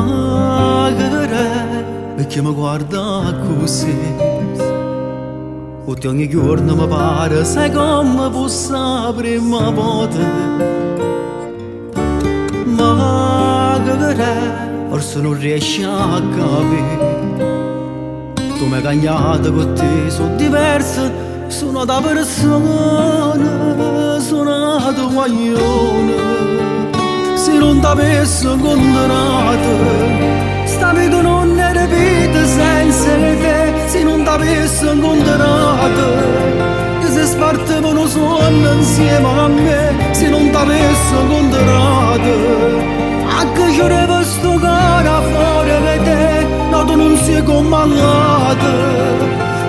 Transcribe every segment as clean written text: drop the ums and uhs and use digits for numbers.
magare perché mi guarda così. Ogni giorno mi pare sai come fosse la prima volta. Magare forse non riesci a capire. Tu mi hai cambiato con te, sono diverso, sono da persona, sono da guaglione. Se non t'avessi condannato, sta vita non era vita senza te. Se non t'avessi condannato, che se spartivano sonno insieme a me. Se non t'avessi condannato, anche c'era sto cara fuori per te. No, tu non sei comandata,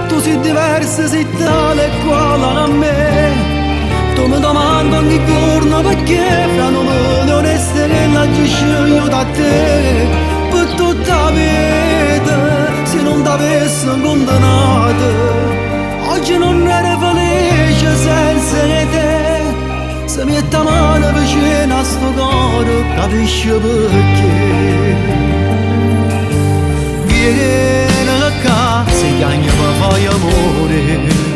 tu sei diversa, sei tale e quale a me. Tu mi domandi ogni giorno perché fra noi non essere che la sceglio da te per tutta la vita. Se non t'avessi condannato, oggi non ero felice senza te. Se mi mette la mano vicino a sto cuore, capisci perché. Vieni qua, se chiagna per fare amore.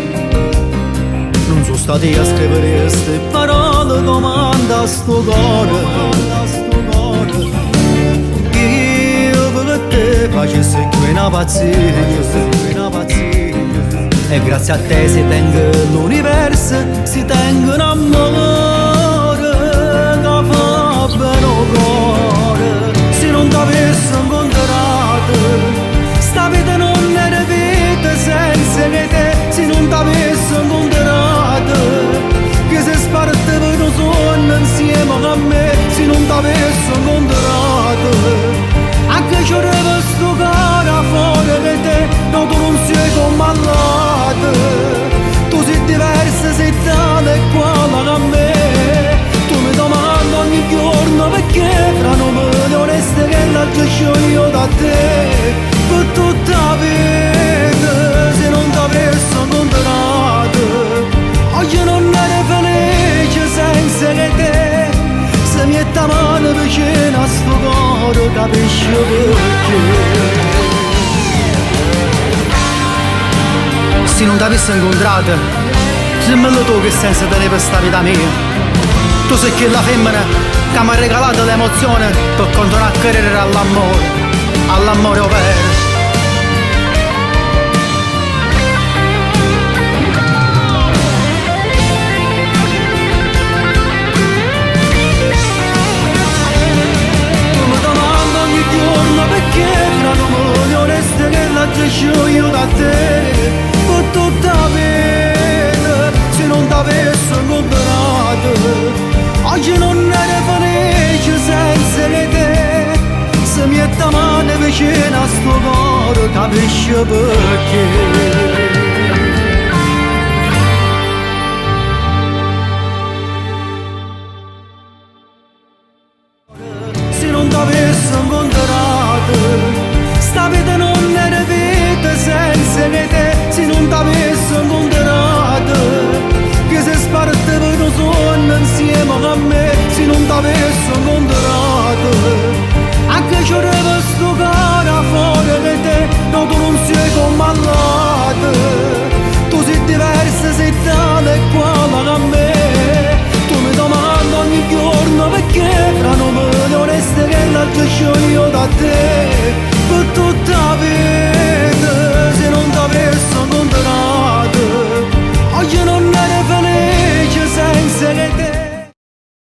Non sono stati a scrivere queste parole, domanda a sto cuore. Io per te facessi qui una pazzia. E grazie a te si tenga l'universo, si tenga un amore che fa bene al cuore. Se non t'avessi incontrato, sta vita non era vita senza te. Se non t'avessi incontrato, che se spartivano sonno insieme a me. Se non t'avessi incontrato, anche c'era sto cara fuori di te. No, tu non sei comandata, tu sei diversa, sei tale e quale a me. Tu mi domandi ogni giorno perché fra noi non resta che la io da te per tutta la vita. Se non t'avessi incontrato, oggi non ero felice senza te. Se mi mette la mano vicino a sto cuore, capisci perché. Se non t'avessi incontrato, dimmelo tu che senso tenevi per sta vita mia. Tu sei quella femmina che mi ha regalato l'emozione per continuare a credere all'amore vero. Perché fra noi non resta che la io da te per tutta la vita. Se non t'avessi incontrato, oggi non ero felice senza te. Se mi mette la mano vicino a sto cuore, capisci perché. Se non t'avessi incontrato, sta vita non era vita senza te. Se non t'avessi incontrato, che se spartivano sonno insieme a me. Se non t'avessi incontrato, anche c'era sto cara fuori di te. No, tu non sei comandata, tu sei diversa, sei tale e quale a me. Tu mi domandi ogni giorno perché fra noi non resta che la io da te per tutta